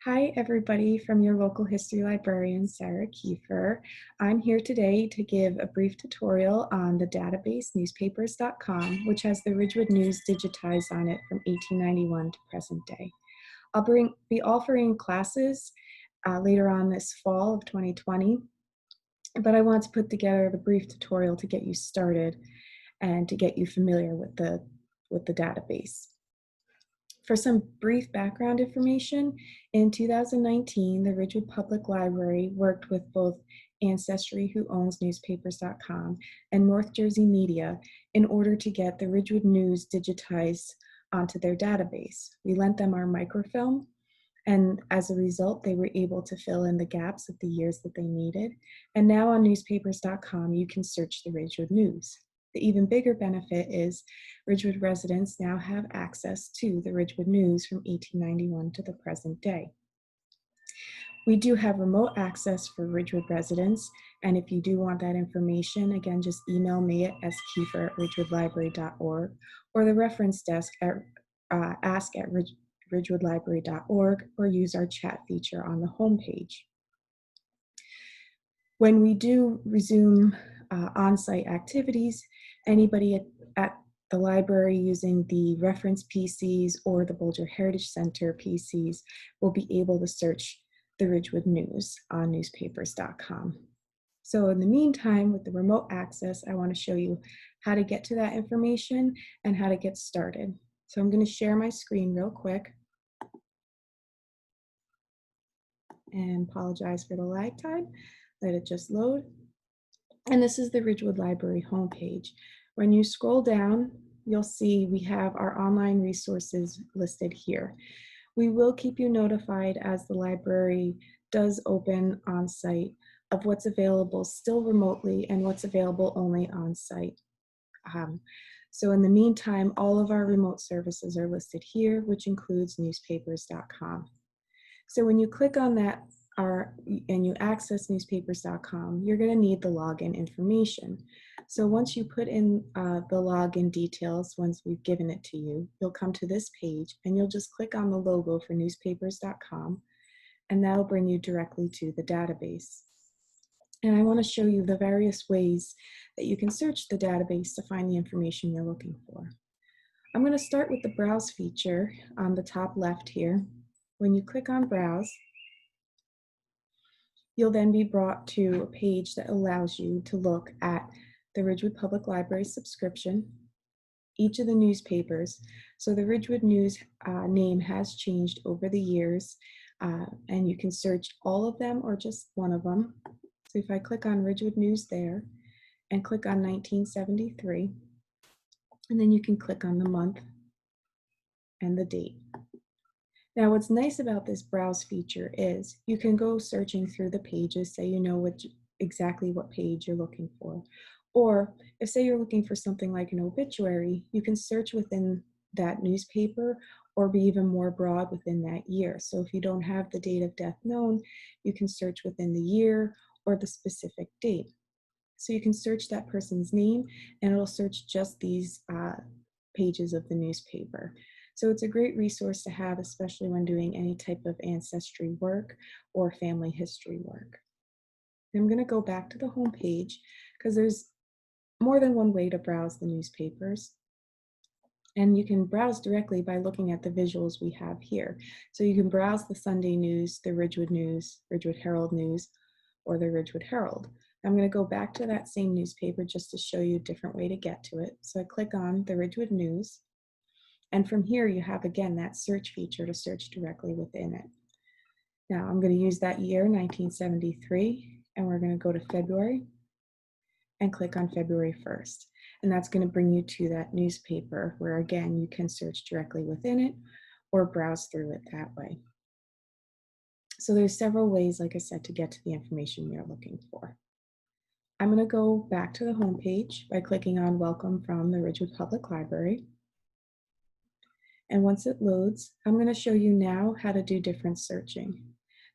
Hi, everybody from your local history librarian, Sarah Kiefer. I'm here today to give a brief tutorial on the database newspapers.com, which has the Ridgewood News digitized on it from 1891 to present day. I'll be offering classes later on this fall of 2020, but I want to put together the brief tutorial to get you started and to get you familiar with the database. For some brief background information, in 2019, the Ridgewood Public Library worked with both Ancestry, who owns newspapers.com, and North Jersey Media in order to get the Ridgewood News digitized onto their database. We lent them our microfilm, and as a result, they were able to fill in the gaps of the years that they needed. And now on newspapers.com, you can search the Ridgewood News. The even bigger benefit is Ridgewood residents now have access to the Ridgewood News from 1891 to the present day. We do have remote access for Ridgewood residents, and if you do want that information, again, just email me at skiefer@ridgewoodlibrary.org or the reference desk at ask@ridgewoodlibrary.org, or use our chat feature on the homepage. When we do resume on-site activities, anybody at the library using the reference PCs or the Bolger Heritage Center PCs will be able to search the Ridgewood News on newspapers.com. So in the meantime, with the remote access, I want to show you how to get to that information and how to get started. So I'm going to share my screen real quick and apologize for the lag time. Let it just load. And this is the Ridgewood Library homepage. When you scroll down, you'll see we have our online resources listed here. We will keep you notified as the library does open on site of what's available still remotely and what's available only on site. So in the meantime, all of our remote services are listed here, which includes newspapers.com. So when you click on that and you access newspapers.com, you're going to need the login information. So once you put in the login details, once we've given it to you, you'll come to this page and you'll just click on the logo for newspapers.com, and that'll bring you directly to the database. And I want to show you the various ways that you can search the database to find the information you're looking for. I'm going to start with the browse feature on the top left here. When you click on browse, you'll then be brought to a page that allows you to look at the Ridgewood Public Library subscription, each of the newspapers. So the Ridgewood News name has changed over the years, and you can search all of them or just one of them. So if I click on Ridgewood News there and click on 1973, and then you can click on the month and the date. Now, what's nice about this browse feature is you can go searching through the pages, say you know exactly what page you're looking for. Or if, say, you're looking for something like an obituary, you can search within that newspaper or be even more broad within that year. So if you don't have the date of death known, you can search within the year or the specific date. So you can search that person's name and it'll search just these pages of the newspaper. So it's a great resource to have, especially when doing any type of ancestry work or family history work. I'm going to go back to the home page because there's more than one way to browse the newspapers. And you can browse directly by looking at the visuals we have here. So you can browse the Sunday News, the Ridgewood News, Ridgewood Herald News, or the Ridgewood Herald. I'm going to go back to that same newspaper just to show you a different way to get to it. So I click on the Ridgewood News. And from here, you have, again, that search feature to search directly within it. Now, I'm going to use that year, 1973, and we're going to go to February and click on February 1st. And that's going to bring you to that newspaper where, again, you can search directly within it or browse through it that way. So there's several ways, like I said, to get to the information you're looking for. I'm going to go back to the home page by clicking on Welcome from the Ridgewood Public Library. And once it loads, I'm going to show you now how to do different searching.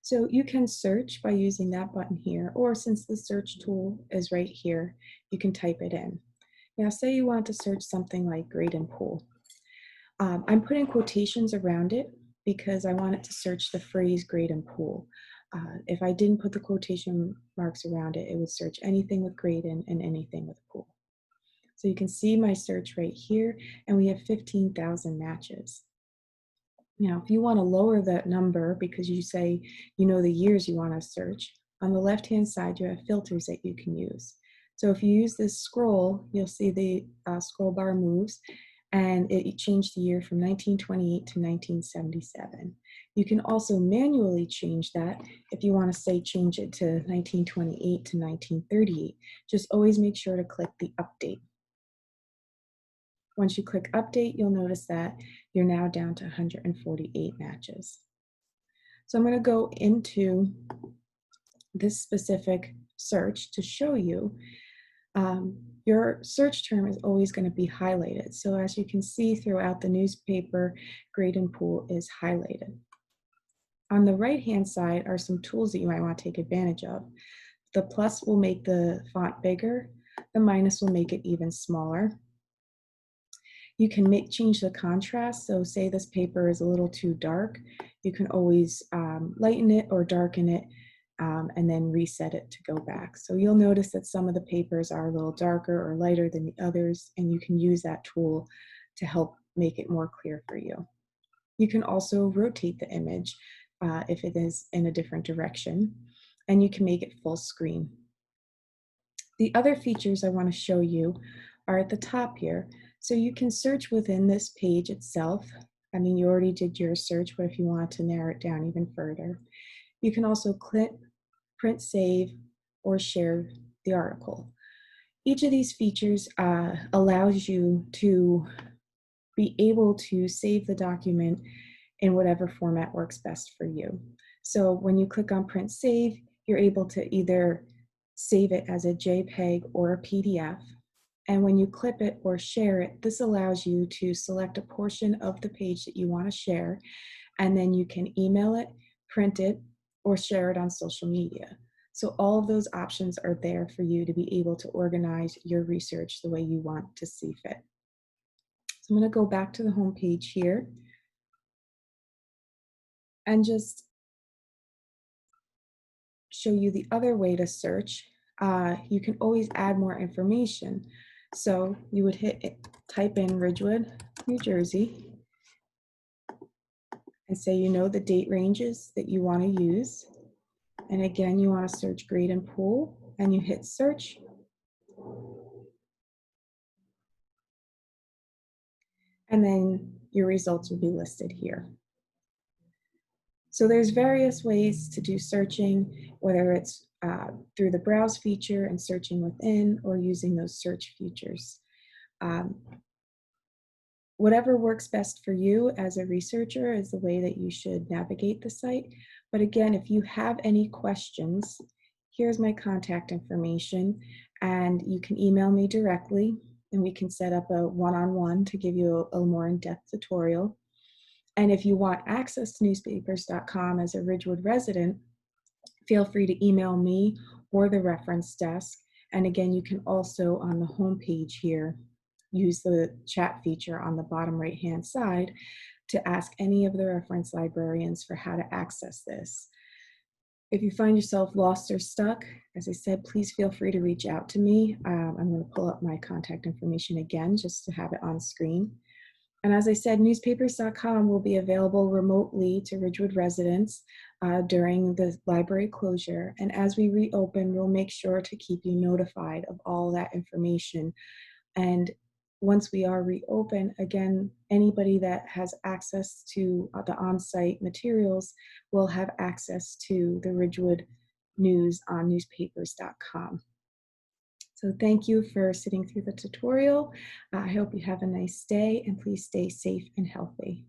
So you can search by using that button here, or since the search tool is right here, you can type it in. Now say you want to search something like grade and pool. I'm putting quotations around it because I want it to search the phrase grade and pool. If I didn't put the quotation marks around it, it would search anything with grade in and anything with pool. So you can see my search right here, and we have 15,000 matches. Now, if you want to lower that number because you say you know the years you want to search, on the left-hand side, you have filters that you can use. So if you use this scroll, you'll see the scroll bar moves, and it changed the year from 1928 to 1977. You can also manually change that if you want to say change it to 1928 to 1938. Just always make sure to click the update. Once you click update, you'll notice that you're now down to 148 matches. So I'm going to go into this specific search to show you your search term is always going to be highlighted. So as you can see throughout the newspaper, grade and pool is highlighted. On the right-hand side are some tools that you might want to take advantage of. The plus will make the font bigger. The minus will make it even smaller. You can change the contrast. So say this paper is a little too dark, you can always lighten it or darken it and then reset it to go back. So you'll notice that some of the papers are a little darker or lighter than the others, and you can use that tool to help make it more clear for you. You can also rotate the image if it is in a different direction, and you can make it full screen. The other features I want to show you are at the top here. So you can search within this page itself. I mean, you already did your search, but if you want to narrow it down even further, you can also click, print, save, or share the article. Each of these features allows you to be able to save the document in whatever format works best for you. So when you click on print save, you're able to either save it as a JPEG or a PDF. And when you clip it or share it, this allows you to select a portion of the page that you want to share, and then you can email it, print it, or share it on social media. So all of those options are there for you to be able to organize your research the way you want to see fit. So I'm going to go back to the home page here and just show you the other way to search. You can always add more information. So you would type in Ridgewood, New Jersey, and say you know the date ranges that you want to use. And again, you want to search grade and pool, and you hit search. And then your results will be listed here. So there's various ways to do searching, whether it's through the browse feature and searching within, or using those search features. Whatever works best for you as a researcher is the way that you should navigate the site. But again, if you have any questions, here's my contact information, and you can email me directly, and we can set up a one-on-one to give you a more in-depth tutorial. And if you want access to newspapers.com as a Ridgewood resident, feel free to email me or the reference desk. And again, you can also, on the home page here, use the chat feature on the bottom right-hand side to ask any of the reference librarians for how to access this. If you find yourself lost or stuck, as I said, please feel free to reach out to me. I'm going to pull up my contact information again just to have it on screen. And as I said, newspapers.com will be available remotely to Ridgewood residents during the library closure. And as we reopen, we'll make sure to keep you notified of all that information. And once we are reopened, again, anybody that has access to the on-site materials will have access to the Ridgewood news on newspapers.com. So thank you for sitting through the tutorial. I hope you have a nice day, and please stay safe and healthy.